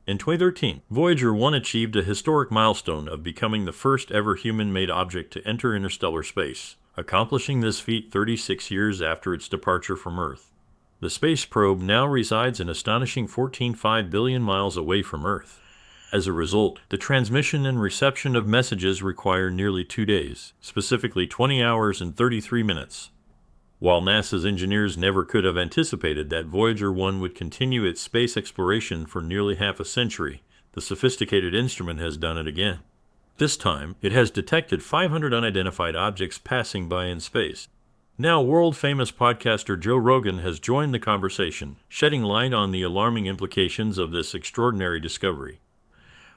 In 2013, Voyager 1 achieved a historic milestone of becoming the first ever human-made object to enter interstellar space, accomplishing this feat 36 years after its departure from Earth. The space probe now resides an astonishing 14.5 billion miles away from Earth. As a result, the transmission and reception of messages require nearly 2 days, specifically 20 hours and 33 minutes. While NASA's engineers never could have anticipated that Voyager 1 would continue its space exploration for nearly half a century, the sophisticated instrument has done it again. This time, it has detected 500 unidentified objects passing by in space. Now, world-famous podcaster Joe Rogan has joined the conversation, shedding light on the alarming implications of this extraordinary discovery.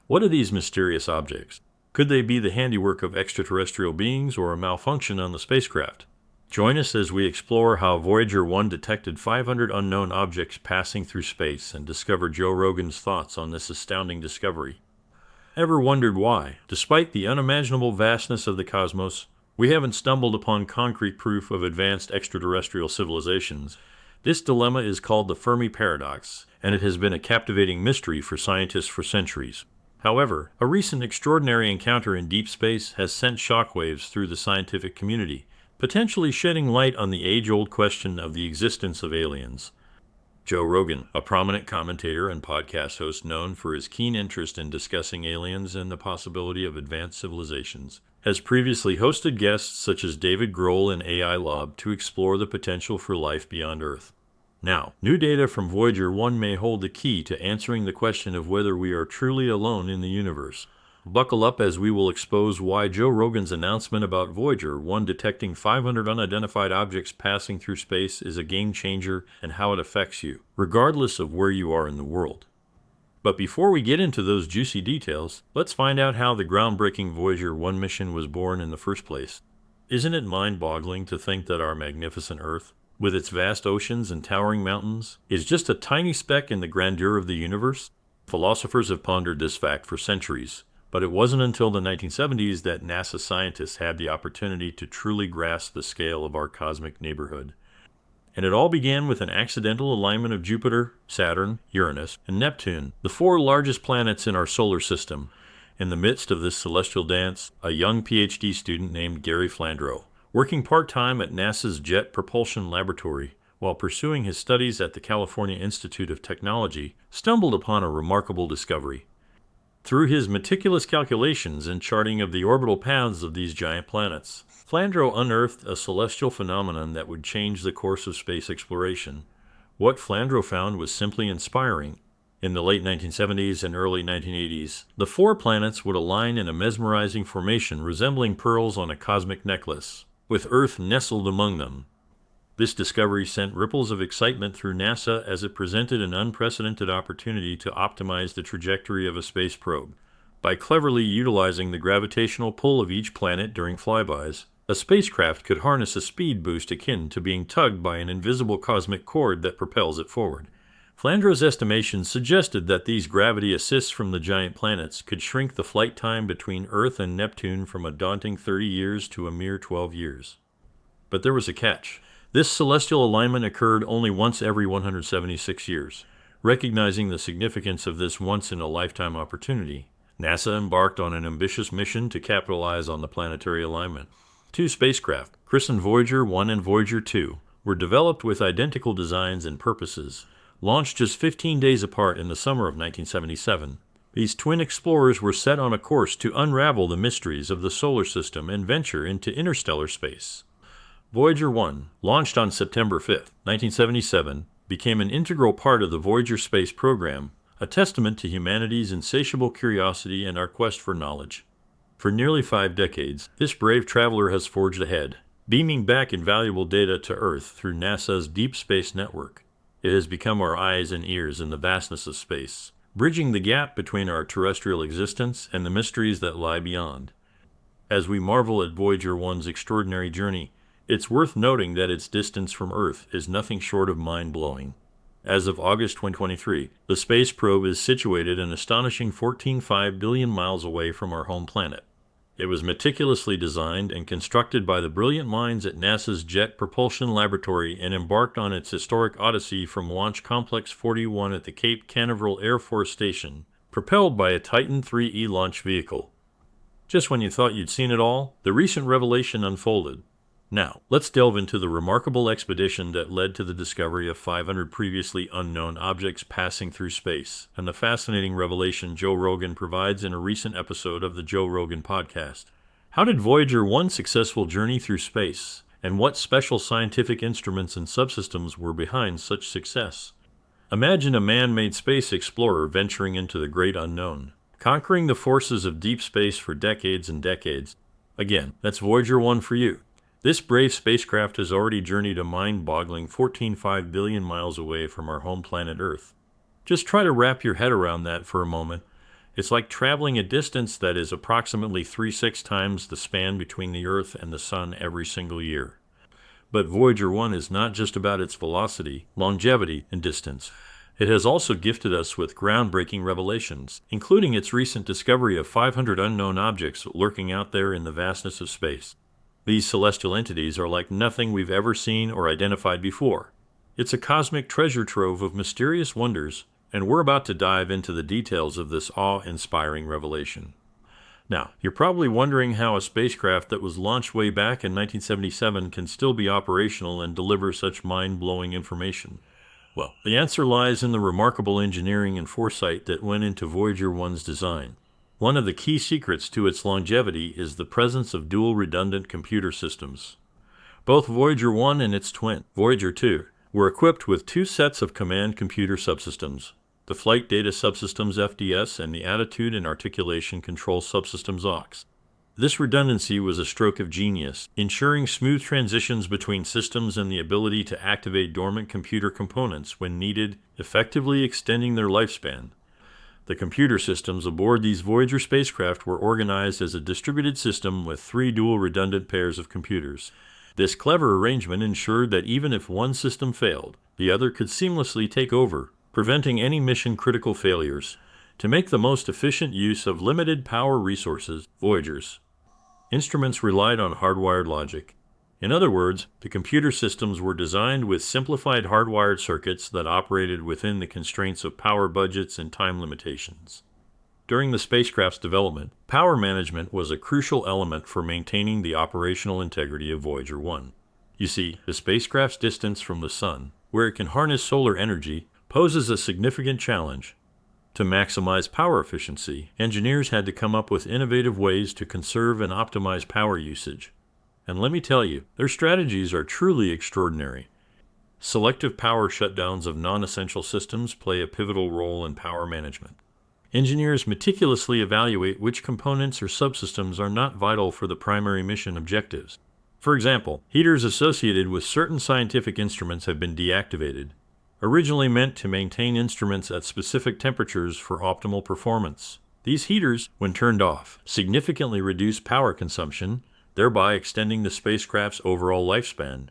What are these mysterious objects? Could they be the handiwork of extraterrestrial beings or a malfunction on the spacecraft? Join us as we explore how Voyager 1 detected 500 unknown objects passing through space and discover Joe Rogan's thoughts on this astounding discovery. Ever wondered why, despite the unimaginable vastness of the cosmos, we haven't stumbled upon concrete proof of advanced extraterrestrial civilizations? This dilemma is called the Fermi paradox, and it has been a captivating mystery for scientists for centuries. However, a recent extraordinary encounter in deep space has sent shockwaves through the scientific community, potentially shedding light on the age-old question of the existence of aliens. Joe Rogan, a prominent commentator and podcast host known for his keen interest in discussing aliens and the possibility of advanced civilizations, has previously hosted guests such as David Grohl and AI Lob to explore the potential for life beyond Earth. Now, new data from Voyager 1 may hold the key to answering the question of whether we are truly alone in the universe. Buckle up as we will expose why Joe Rogan's announcement about Voyager 1 detecting 500 unidentified objects passing through space is a game changer and how it affects you, regardless of where you are in the world. But before we get into those juicy details, let's find out how the groundbreaking Voyager 1 mission was born in the first place. Isn't it mind-boggling to think that our magnificent Earth, with its vast oceans and towering mountains, is just a tiny speck in the grandeur of the universe? Philosophers have pondered this fact for centuries. But it wasn't until the 1970s that NASA scientists had the opportunity to truly grasp the scale of our cosmic neighborhood. And it all began with an accidental alignment of Jupiter, Saturn, Uranus, and Neptune, the 4 largest planets in our solar system. In the midst of this celestial dance, a young PhD student named Gary Flandreau, working part-time at NASA's Jet Propulsion Laboratory while pursuing his studies at the California Institute of Technology, stumbled upon a remarkable discovery. Through his meticulous calculations and charting of the orbital paths of these giant planets, Flandreau unearthed a celestial phenomenon that would change the course of space exploration. What Flandreau found was simply inspiring. In the late 1970s and early 1980s, the 4 planets would align in a mesmerizing formation resembling pearls on a cosmic necklace, with Earth nestled among them. This discovery sent ripples of excitement through NASA as it presented an unprecedented opportunity to optimize the trajectory of a space probe. By cleverly utilizing the gravitational pull of each planet during flybys, a spacecraft could harness a speed boost akin to being tugged by an invisible cosmic cord that propels it forward. Flandreau's estimations suggested that these gravity assists from the giant planets could shrink the flight time between Earth and Neptune from a daunting 30 years to a mere 12 years. But there was a catch. This celestial alignment occurred only once every 176 years. Recognizing the significance of this once-in-a-lifetime opportunity, NASA embarked on an ambitious mission to capitalize on the planetary alignment. 2 spacecraft, christened Voyager 1 and Voyager 2, were developed with identical designs and purposes. Launched just 15 days apart in the summer of 1977, these twin explorers were set on a course to unravel the mysteries of the solar system and venture into interstellar space. Voyager 1, launched on September 5, 1977, became an integral part of the Voyager space program, a testament to humanity's insatiable curiosity and our quest for knowledge. For nearly 5 decades, this brave traveler has forged ahead, beaming back invaluable data to Earth through NASA's Deep Space Network. It has become our eyes and ears in the vastness of space, bridging the gap between our terrestrial existence and the mysteries that lie beyond. As we marvel at Voyager 1's extraordinary journey, it's worth noting that its distance from Earth is nothing short of mind-blowing. As of August 2023, the space probe is situated an astonishing 14.5 billion miles away from our home planet. It was meticulously designed and constructed by the brilliant minds at NASA's Jet Propulsion Laboratory and embarked on its historic odyssey from Launch Complex 41 at the Cape Canaveral Air Force Station, propelled by a Titan IIIe launch vehicle. Just when you thought you'd seen it all, the recent revelation unfolded. Now, let's delve into the remarkable expedition that led to the discovery of 500 previously unknown objects passing through space, and the fascinating revelation Joe Rogan provides in a recent episode of the Joe Rogan podcast. How did Voyager 1 successful journey through space, and what special scientific instruments and subsystems were behind such success? Imagine a man-made space explorer venturing into the great unknown, conquering the forces of deep space for decades and decades. Again, that's Voyager 1 for you. This brave spacecraft has already journeyed a mind-boggling 14.5 billion miles away from our home planet Earth. Just try to wrap your head around that for a moment. It's like traveling a distance that is approximately 3-6 times the span between the Earth and the Sun every single year. But Voyager 1 is not just about its velocity, longevity, and distance. It has also gifted us with groundbreaking revelations, including its recent discovery of 500 unknown objects lurking out there in the vastness of space. These celestial entities are like nothing we've ever seen or identified before. It's a cosmic treasure trove of mysterious wonders, and we're about to dive into the details of this awe-inspiring revelation. Now, you're probably wondering how a spacecraft that was launched way back in 1977 can still be operational and deliver such mind-blowing information. Well, the answer lies in the remarkable engineering and foresight that went into Voyager 1's design. One of the key secrets to its longevity is the presence of dual redundant computer systems. Both Voyager 1 and its twin, Voyager 2, were equipped with two sets of command computer subsystems, the Flight Data Subsystems FDS and the Attitude and Articulation Control Subsystems AUX. This redundancy was a stroke of genius, ensuring smooth transitions between systems and the ability to activate dormant computer components when needed, effectively extending their lifespan. The computer systems aboard these Voyager spacecraft were organized as a distributed system with 3 dual redundant pairs of computers. This clever arrangement ensured that even if one system failed, the other could seamlessly take over, preventing any mission-critical failures. To make the most efficient use of limited power resources, Voyager's instruments relied on hardwired logic. In other words, the computer systems were designed with simplified hardwired circuits that operated within the constraints of power budgets and time limitations. During the spacecraft's development, power management was a crucial element for maintaining the operational integrity of Voyager 1. You see, the spacecraft's distance from the Sun, where it can harness solar energy, poses a significant challenge. To maximize power efficiency, engineers had to come up with innovative ways to conserve and optimize power usage. And let me tell you, their strategies are truly extraordinary. Selective power shutdowns of non-essential systems play a pivotal role in power management. Engineers meticulously evaluate which components or subsystems are not vital for the primary mission objectives. For example, heaters associated with certain scientific instruments have been deactivated, originally meant to maintain instruments at specific temperatures for optimal performance. These heaters, when turned off, significantly reduce power consumption, thereby extending the spacecraft's overall lifespan.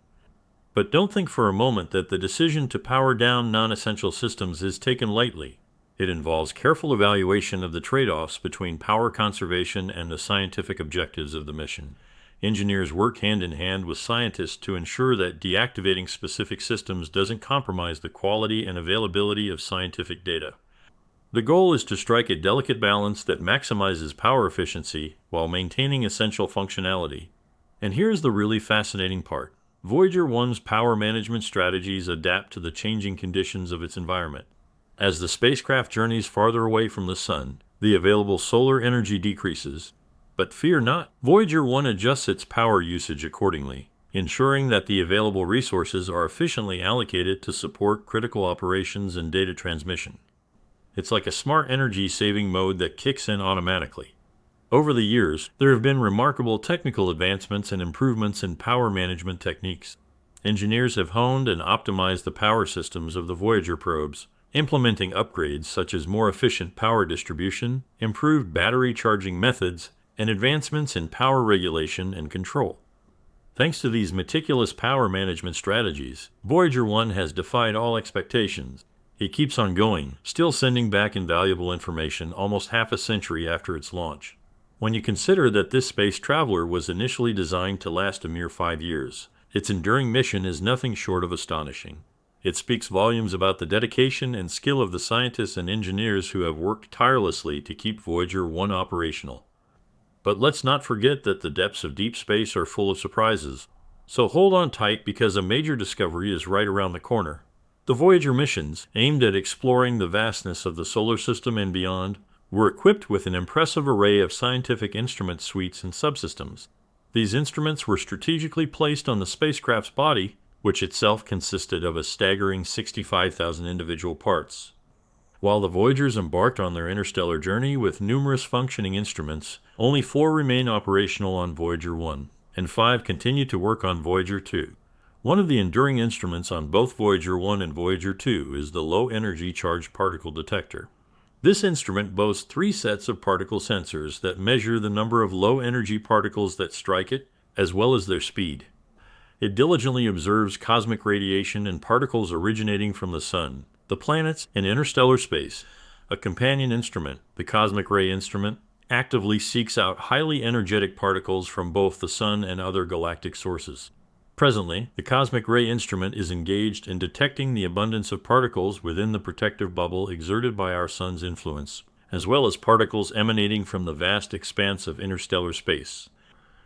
But don't think for a moment that the decision to power down non-essential systems is taken lightly. It involves careful evaluation of the trade-offs between power conservation and the scientific objectives of the mission. Engineers work hand in hand with scientists to ensure that deactivating specific systems doesn't compromise the quality and availability of scientific data. The goal is to strike a delicate balance that maximizes power efficiency while maintaining essential functionality. And here's the really fascinating part. Voyager 1's power management strategies adapt to the changing conditions of its environment. As the spacecraft journeys farther away from the Sun, the available solar energy decreases. But fear not, Voyager 1 adjusts its power usage accordingly, ensuring that the available resources are efficiently allocated to support critical operations and data transmission. It's like a smart energy-saving mode that kicks in automatically. Over the years, there have been remarkable technical advancements and improvements in power management techniques. Engineers have honed and optimized the power systems of the Voyager probes, implementing upgrades such as more efficient power distribution, improved battery charging methods, and advancements in power regulation and control. Thanks to these meticulous power management strategies, Voyager 1 has defied all expectations. It keeps on going, still sending back invaluable information almost half a century after its launch. When you consider that this space traveler was initially designed to last a mere 5 years, its enduring mission is nothing short of astonishing. It speaks volumes about the dedication and skill of the scientists and engineers who have worked tirelessly to keep Voyager 1 operational. But let's not forget that the depths of deep space are full of surprises. So hold on tight because a major discovery is right around the corner. The Voyager missions, aimed at exploring the vastness of the solar system and beyond, were equipped with an impressive array of scientific instrument suites and subsystems. These instruments were strategically placed on the spacecraft's body, which itself consisted of a staggering 65,000 individual parts. While the Voyagers embarked on their interstellar journey with numerous functioning instruments, only 4 remain operational on Voyager 1, and 5 continue to work on Voyager 2. One of the enduring instruments on both Voyager 1 and Voyager 2 is the Low-Energy Charged Particle Detector. This instrument boasts 3 sets of particle sensors that measure the number of low-energy particles that strike it, as well as their speed. It diligently observes cosmic radiation and particles originating from the Sun, the planets, and interstellar space. A companion instrument, the Cosmic Ray Instrument, actively seeks out highly energetic particles from both the Sun and other galactic sources. Presently, the Cosmic Ray Instrument is engaged in detecting the abundance of particles within the protective bubble exerted by our Sun's influence, as well as particles emanating from the vast expanse of interstellar space.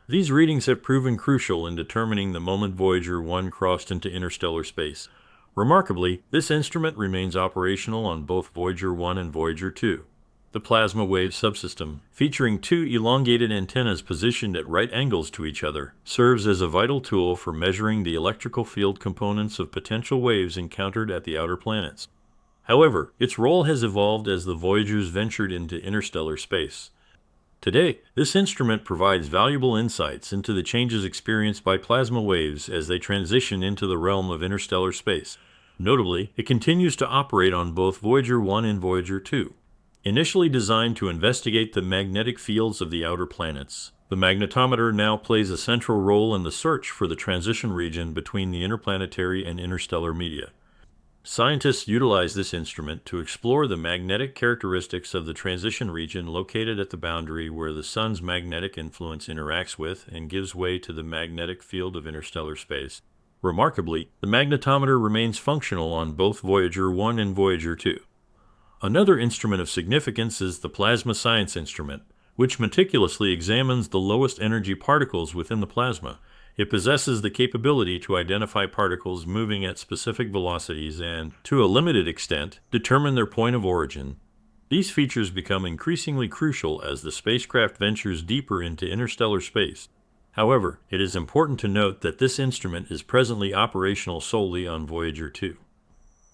These readings have proven crucial in determining the moment Voyager 1 crossed into interstellar space. Remarkably, this instrument remains operational on both Voyager 1 and Voyager 2. The plasma wave subsystem, featuring 2 elongated antennas positioned at right angles to each other, serves as a vital tool for measuring the electrical field components of potential waves encountered at the outer planets. However, its role has evolved as the Voyagers ventured into interstellar space. Today, this instrument provides valuable insights into the changes experienced by plasma waves as they transition into the realm of interstellar space. Notably, it continues to operate on both Voyager 1 and Voyager 2. Initially designed to investigate the magnetic fields of the outer planets, the magnetometer now plays a central role in the search for the transition region between the interplanetary and interstellar media. Scientists utilize this instrument to explore the magnetic characteristics of the transition region located at the boundary where the Sun's magnetic influence interacts with and gives way to the magnetic field of interstellar space. Remarkably, the magnetometer remains functional on both Voyager 1 and Voyager 2. Another instrument of significance is the Plasma Science Instrument, which meticulously examines the lowest energy particles within the plasma. It possesses the capability to identify particles moving at specific velocities and, to a limited extent, determine their point of origin. These features become increasingly crucial as the spacecraft ventures deeper into interstellar space. However, it is important to note that this instrument is presently operational solely on Voyager 2.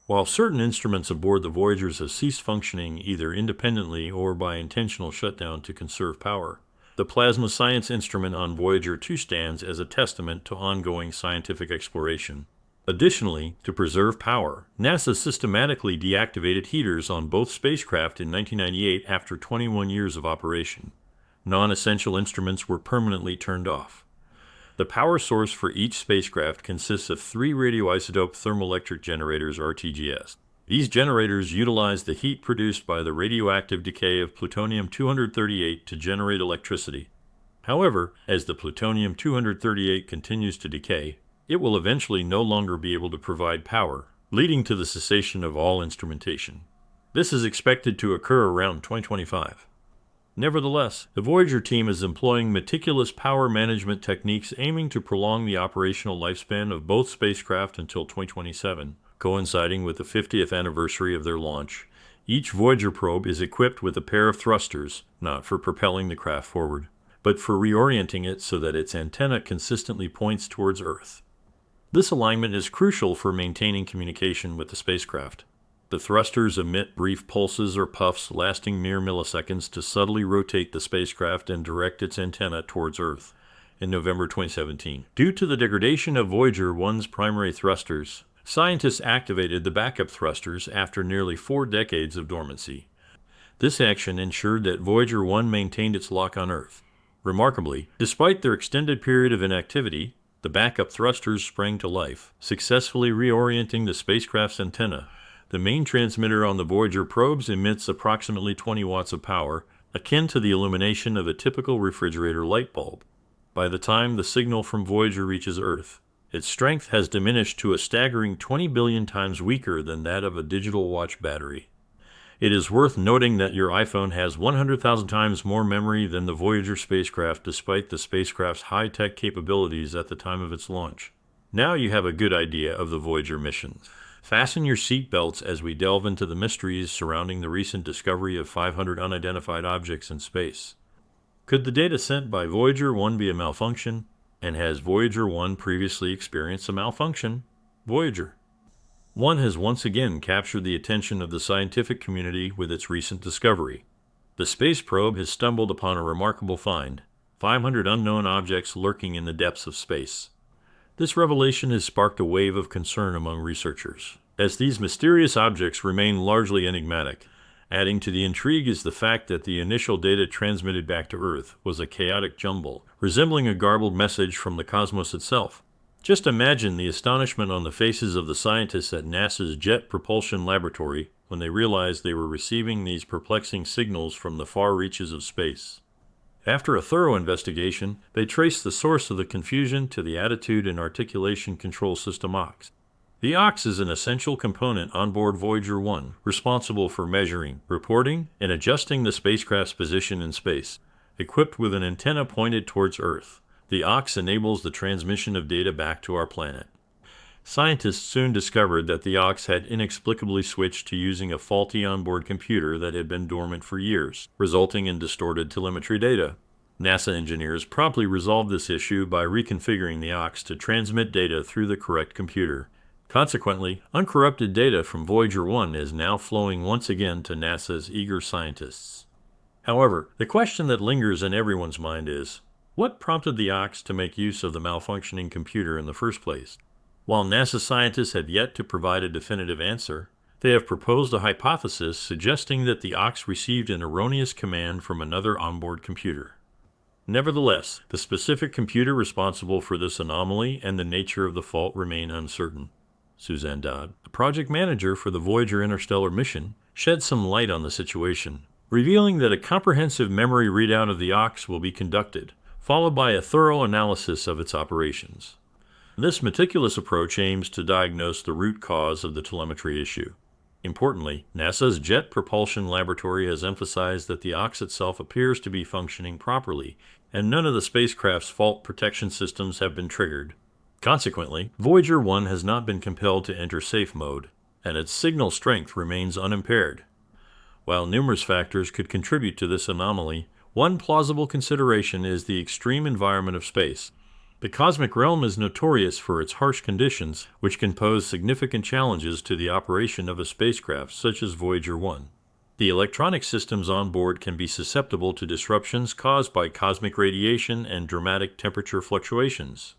While certain instruments aboard the Voyagers have ceased functioning either independently or by intentional shutdown to conserve power, the Plasma Science Instrument on Voyager 2 stands as a testament to ongoing scientific exploration. Additionally, to preserve power, NASA systematically deactivated heaters on both spacecraft in 1998 after 21 years of operation. Non-essential instruments were permanently turned off. The power source for each spacecraft consists of 3 radioisotope thermoelectric generators RTGS. These generators utilize the heat produced by the radioactive decay of plutonium-238 to generate electricity. However, as the plutonium-238 continues to decay, it will eventually no longer be able to provide power, leading to the cessation of all instrumentation. This is expected to occur around 2025. Nevertheless, the Voyager team is employing meticulous power management techniques aiming to prolong the operational lifespan of both spacecraft until 2027, coinciding with the 50th anniversary of their launch. Each Voyager probe is equipped with a pair of thrusters, not for propelling the craft forward, but for reorienting it so that its antenna consistently points towards Earth. This alignment is crucial for maintaining communication with the spacecraft. The thrusters emit brief pulses or puffs lasting mere milliseconds to subtly rotate the spacecraft and direct its antenna towards Earth. In November 2017, due to the degradation of Voyager 1's primary thrusters, scientists activated the backup thrusters after nearly 4 decades of dormancy. This action ensured that Voyager 1 maintained its lock on Earth. Remarkably, despite their extended period of inactivity, the backup thrusters sprang to life, successfully reorienting the spacecraft's antenna. The main transmitter on the Voyager probes emits approximately 20 watts of power, akin to the illumination of a typical refrigerator light bulb. By the time the signal from Voyager reaches Earth, Its strength has diminished to a staggering 20 billion times weaker than that of a digital watch battery. It is worth noting that your iPhone has 100,000 times more memory than the Voyager spacecraft, despite the spacecraft's high-tech capabilities at the time of its launch. Now you have a good idea of the Voyager mission. Fasten your seatbelts as we delve into the mysteries surrounding the recent discovery of 500 unidentified objects in space. Could the data sent by Voyager 1 be a malfunction? And has Voyager 1 previously experienced a malfunction? Voyager 1 has once again captured the attention of the scientific community with its recent discovery. The space probe has stumbled upon a remarkable find: 500 unknown objects lurking in the depths of space. This revelation has sparked a wave of concern among researchers, as these mysterious objects remain largely enigmatic. Adding to the intrigue is the fact that the initial data transmitted back to Earth was a chaotic jumble, resembling a garbled message from the cosmos itself. Just imagine the astonishment on the faces of the scientists at NASA's Jet Propulsion Laboratory when they realized they were receiving these perplexing signals from the far reaches of space. After a thorough investigation, they traced the source of the confusion to the Attitude and Articulation Control System AUX. The AUX is an essential component on board Voyager 1, responsible for measuring, reporting, and adjusting the spacecraft's position in space. Equipped with an antenna pointed towards Earth, the AUX enables the transmission of data back to our planet. Scientists soon discovered that the AUX had inexplicably switched to using a faulty onboard computer that had been dormant for years, resulting in distorted telemetry data. NASA engineers promptly resolved this issue by reconfiguring the AUX to transmit data through the correct computer. Consequently, uncorrupted data from Voyager 1 is now flowing once again to NASA's eager scientists. However, the question that lingers in everyone's mind is, what prompted the AUX to make use of the malfunctioning computer in the first place? While NASA scientists have yet to provide a definitive answer, they have proposed a hypothesis suggesting that the AUX received an erroneous command from another onboard computer. Nevertheless, the specific computer responsible for this anomaly and the nature of the fault remain uncertain. Suzanne Dodd, the project manager for the Voyager interstellar mission, shed some light on the situation, revealing that a comprehensive memory readout of the AUX will be conducted, followed by a thorough analysis of its operations. This meticulous approach aims to diagnose the root cause of the telemetry issue. Importantly, NASA's Jet Propulsion Laboratory has emphasized that the AUX itself appears to be functioning properly, and none of the spacecraft's fault protection systems have been triggered. Consequently, Voyager 1 has not been compelled to enter safe mode, and its signal strength remains unimpaired. While numerous factors could contribute to this anomaly, one plausible consideration is the extreme environment of space. The cosmic realm is notorious for its harsh conditions, which can pose significant challenges to the operation of a spacecraft such as Voyager 1. The electronic systems on board can be susceptible to disruptions caused by cosmic radiation and dramatic temperature fluctuations.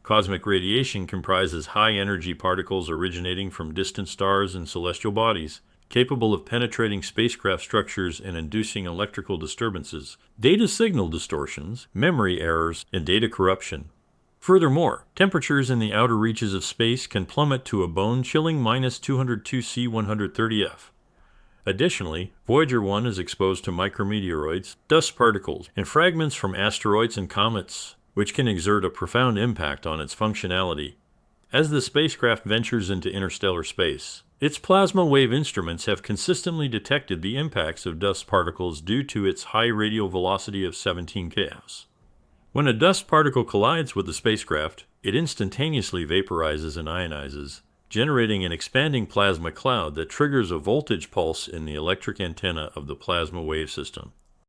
Cosmic radiation comprises high-energy particles originating from distant stars and celestial bodies, capable of penetrating spacecraft structures and inducing electrical disturbances, data signal distortions, memory errors, and data corruption. Furthermore, temperatures in the outer reaches of space can plummet to a bone-chilling -202°C-130°F. Additionally, Voyager 1 is exposed to micrometeoroids, dust particles, and fragments from asteroids and comets, which can exert a profound impact on its functionality. As the spacecraft ventures into interstellar space, its plasma wave instruments have consistently detected the impacts of dust particles due to its high radial velocity of 17 km. When a dust particle collides with the spacecraft, it instantaneously vaporizes and ionizes, generating an expanding plasma cloud that triggers a voltage pulse in the electric antenna of the plasma wave system.